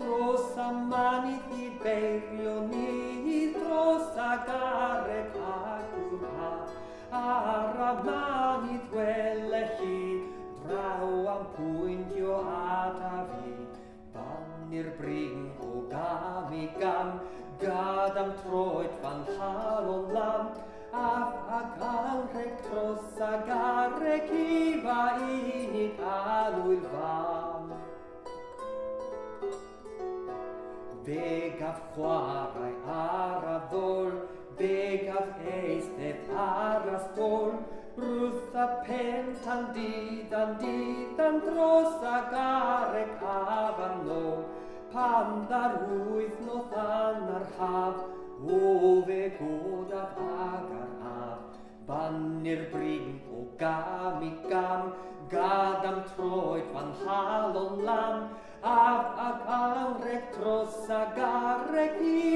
dros a manith I beirio ni dros a garreg acw ha ar a manith wele hi draw am pwyntio at a fi bannir bring o gam I gam gad am troed van halon lam af a garreg dros a garreg ifa unit alwyl fam Be gaf chwarae ar a ddol, be gaf eistedd ar a stôl, wrth a pen tan didan dros a garreg afan nôl, pan ddar wythnos an ar haf, o fe godaf ag ar af, bannir bring o gam I gam, gad am troed van halon lam, af a garreg dros a garreg I